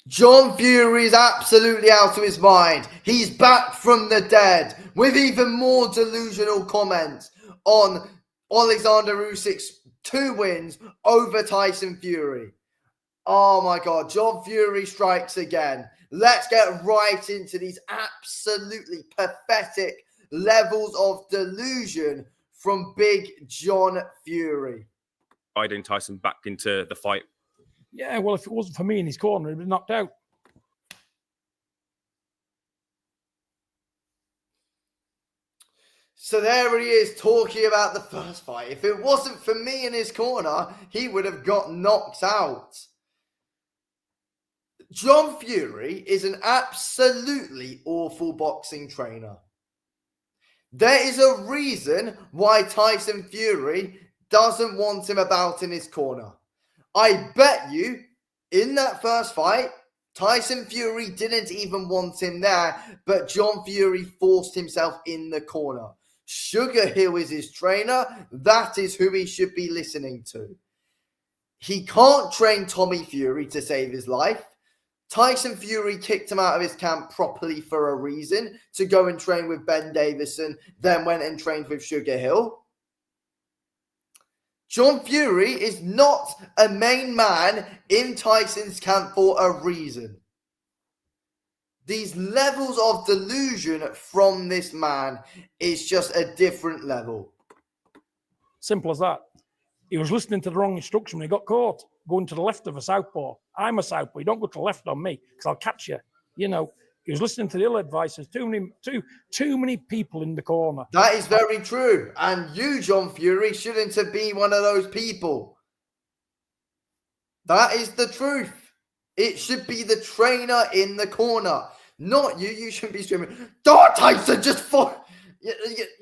John Fury is absolutely out of his mind. He's back from the dead with even more delusional comments on Alexander Usyk's 2 wins over Tyson Fury. Oh my God, John Fury strikes again. Let's get right into these absolutely pathetic levels of delusion from Big John Fury. Riding Tyson back into the fight. Yeah, well, if it wasn't for me in his corner, he'd been knocked out. So there he is talking about the first fight. If it wasn't for me in his corner, he would have got knocked out. John Fury is an absolutely awful boxing trainer. There is a reason why Tyson Fury doesn't want him about in his corner. I bet you in that first fight, Tyson Fury didn't even want him there, but John Fury forced himself in the corner. Sugar Hill is his trainer. That is who he should be listening to. He can't train Tommy Fury to save his life. Tyson Fury kicked him out of his camp properly for a reason, to go and train with Ben Davison, then went and trained with Sugar Hill. John Fury is not a main man in Tyson's camp for a reason. These levels of delusion from this man is just a different level. Simple as that. He was listening to the wrong instruction when he got caught, going to the left of a southpaw. I'm a southpaw. You don't go to the left on me because I'll catch you. You know, he was listening to the ill advice. There's too many people in the corner. That is very true. And you, John Fury, shouldn't have been one of those people. That is the truth. It should be the trainer in the corner, not you. You shouldn't be screaming, "Don't Tyson, just for,"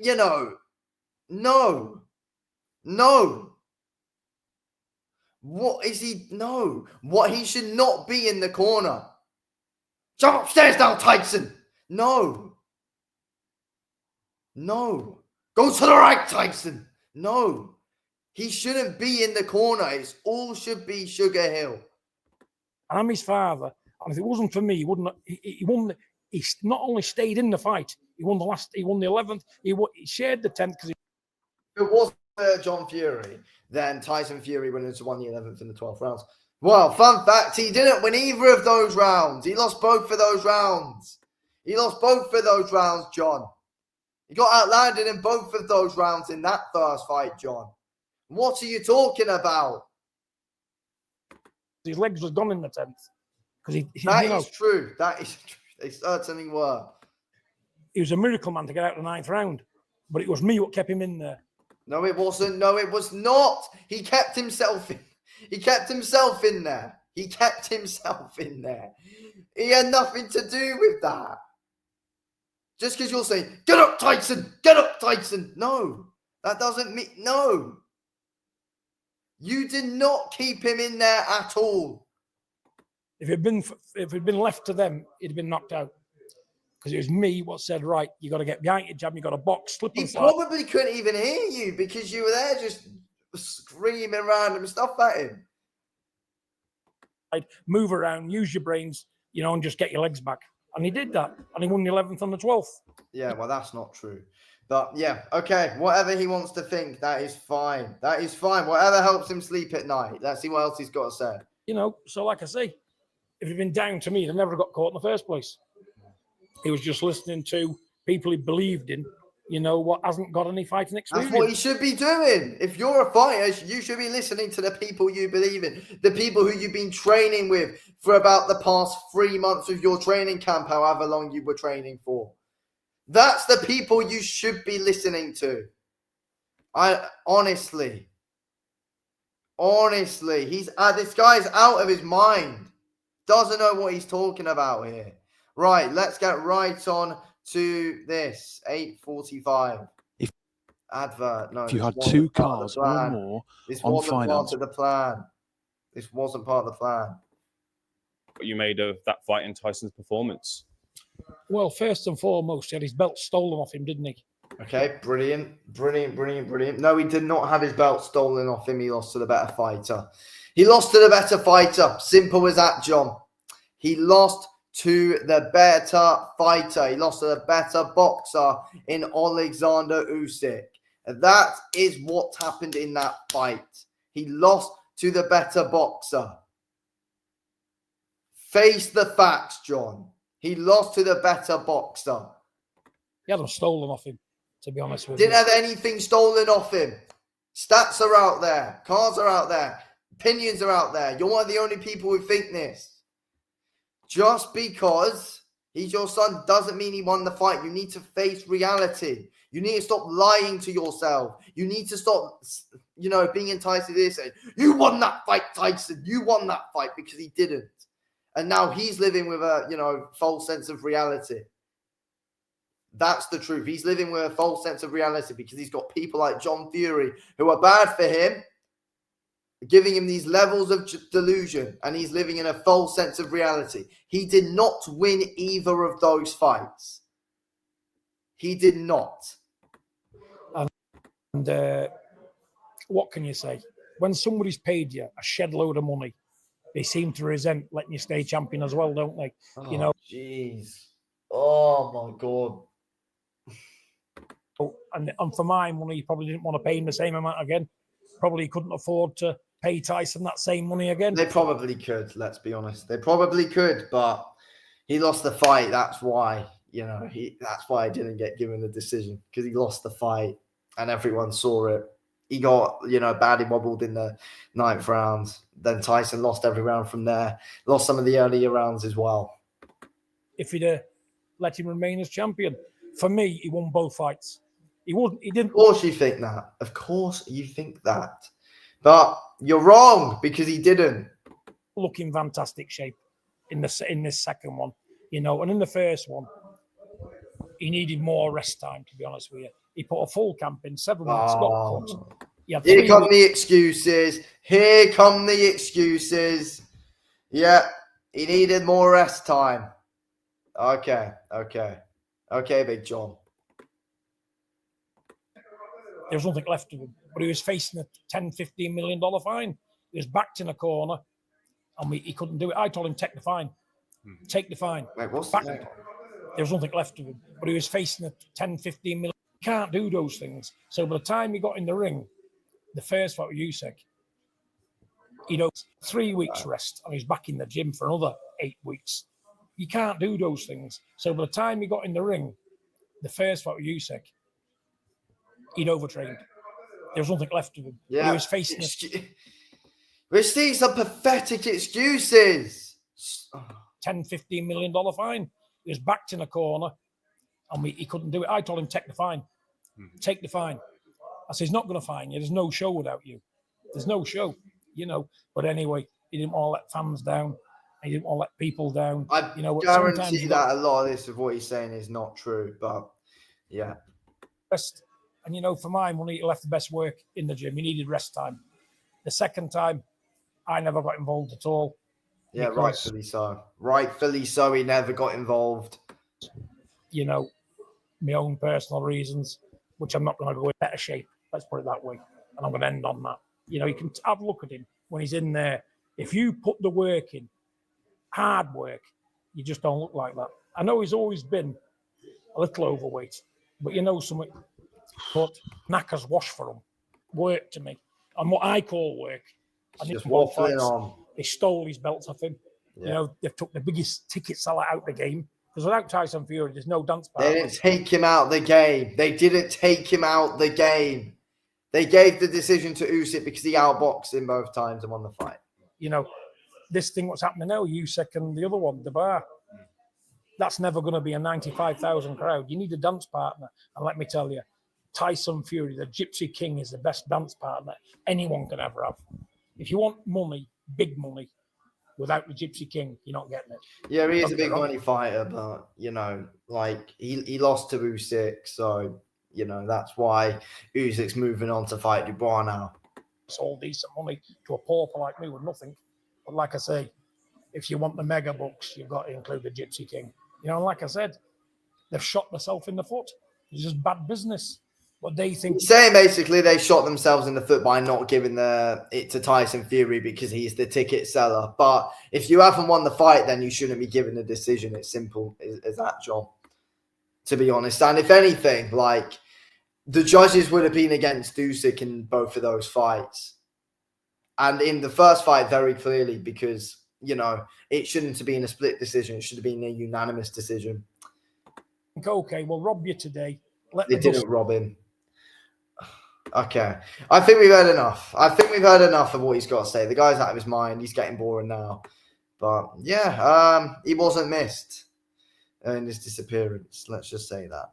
you know. No. What is he? No. What he should not be in the corner. Jump upstairs now, Tyson. No. Go to the right, Tyson. No. He shouldn't be in the corner. It's all should be Sugar Hill. And I'm his father. And if it wasn't for me, he wouldn't. He won. He not only stayed in the fight. He won the 11th. He shared the 10th because. If it wasn't John Fury, then Tyson Fury would have won the 11th and the 12th rounds. Well, fun fact, he didn't win either of those rounds. He lost both of those rounds. John. He got outlanded in both of those rounds in that first fight, John. What are you talking about? His legs was gone in the 10th. That is true. They certainly were. He was a miracle man to get out of the 9th round. But it was me what kept him in there. No, it wasn't. No, it was not. He kept himself in. He kept himself in there. He had nothing to do with that. Just because you're saying, "Get up, Tyson! Get up, Tyson!" No, that doesn't mean no. You did not keep him in there at all. If it had been left to them, he'd have been knocked out. Because it was me what said, right, you got to get behind your jab, you got to box, slip and slide. He probably couldn't even hear you because you were there just screaming random stuff at him. I'd move around, use your brains, and just get your legs back. And he did that. And he won the 11th and the 12th. Yeah, well, that's not true. But yeah, okay, whatever he wants to think, that is fine. Whatever helps him sleep at night. Let's see what else he's got to say. So like I say, if it had been down to me, they never got caught in the first place. He was just listening to people he believed in, what hasn't got any fighting experience. That's what he should be doing. If you're a fighter, you should be listening to the people you believe in, the people who you've been training with for about the past 3 months of your training camp, however long you were training for. That's the people you should be listening to. Honestly, this guy's out of his mind. Doesn't know what he's talking about here. Right, let's get right on to this. 8:45. Advert. No, if you had 2 cars or more on finance. This wasn't part of the plan. What you made of that fight in Tyson's performance? Well, first and foremost, he had his belt stolen off him, didn't he? Okay, brilliant. No, he did not have his belt stolen off him. He lost to the better fighter. Simple as that, John. He lost to the better fighter. He lost to the better boxer in Alexander Usyk. And that is what happened in that fight. He lost to the better boxer. Face the facts, John. He lost to the better boxer. He had them stolen off him, to be honest with you. Didn't have anything stolen off him. Stats are out there. Cards are out there. Opinions are out there. You're one of the only people who think this. Just because he's your son doesn't mean he won the fight. You need to face reality. You need to stop lying to yourself. You need to stop, being enticed to this. And you won that fight, Tyson. You won that fight, because he didn't. And now he's living with a, false sense of reality. That's the truth. He's living with a false sense of reality because he's got people like John Fury who are bad for him, giving him these levels of delusion, and he's living in a false sense of reality. He did not win either of those fights. He did not. And what can you say? When somebody's paid you a shed load of money, they seem to resent letting you stay champion as well, don't they? Oh, jeez. Oh, my God. And for my money, he probably didn't want to pay him the same amount again. Probably couldn't afford to pay Tyson that same money again. They probably could, let's be honest. They probably could, but he lost the fight. That's why, that's why he didn't get given the decision, because he lost the fight and everyone saw it. He got, badly wobbled in the 9th round. Then Tyson lost every round from there. Lost some of the earlier rounds as well. If he'd let him remain as champion, for me, he won both fights. He didn't. Of course you think that. Of course you think that. But you're wrong, because he didn't. Look in fantastic shape in this second one, and in the first one, he needed more rest time, to be honest with you. He put a full camp in, 7 weeks, got cut. Here come the excuses. Here come the excuses. Yeah, he needed more rest time. Okay, Big John. There was nothing left of him, but he was facing a $10-15 million fine. He was backed in a corner, and he couldn't do it. I told him, take the fine. Take the fine. Wait, what's that? There was nothing left of him, but he was facing a $10-15 million. He can't do those things. So by the time he got in the ring, the first fight with Usyk, 3 weeks rest, and he's back in the gym for another 8 weeks. You can't do those things. So by the time he got in the ring, the first fight with Usyk, he'd overtrained. There was nothing left of him. Yeah. He was facing We're seeing some pathetic excuses. $10-15 million fine. He was backed in a corner, and he couldn't do it. I told him, take the fine. Take the fine. I said, he's not going to fine you. There's no show without you. There's no show, But anyway, he didn't want to let fans down. He didn't want to let people down. I guarantee that a lot of this of what he's saying is not true, but yeah. Best, and for my money, he left the best work in the gym. He needed rest time. The second time, I never got involved at all. Yeah, rightfully so. Rightfully so, he never got involved. My own personal reasons, which I'm not going to go in better shape. Let's put it that way. And I'm going to end on that. You can have a look at him when he's in there. If you put the work in, hard work, you just don't look like that. I know he's always been a little overweight, but something. But knackers wash for him. Work to me. And what I call work. Just waffling on. They stole his belts off him. Yeah. They took the biggest ticket seller out the game. Because without Tyson Fury, there's no dance partner. They didn't take him out the game. They didn't take him out the game. They gave the decision to Usyk because he outboxed him both times and won the fight. This thing what's happening now, Usyk and the other one, the bar, that's never going to be a 95,000 crowd. You need a dance partner. And let me tell you, Tyson Fury, the Gypsy King, is the best dance partner anyone can ever have. If you want money, big money, without the Gypsy King, you're not getting it. Yeah, he is a big money fighter, but, he lost to Usyk, so, that's why Usyk's moving on to fight Dubois now. It's all decent money to a pauper like me with nothing. But like I say, if you want the mega bucks, you've got to include the Gypsy King. And like I said, they've shot themselves in the foot. It's just bad business. But they think He's saying basically they shot themselves in the foot by not giving it to Tyson Fury because he's the ticket seller. But if you haven't won the fight, then you shouldn't be given a decision. It's simple as that, John, to be honest. And if anything, like, the judges would have been against Usyk in both of those fights. And in the first fight, very clearly, because, you know, it shouldn't have been a split decision. It should have been a unanimous decision. Okay, we'll rob you today. They didn't rob him. Okay. I think we've heard enough. I think we've heard enough of what he's got to say. The guy's out of his mind. He's getting boring now. But, yeah, he wasn't missed in his disappearance. Let's just say that.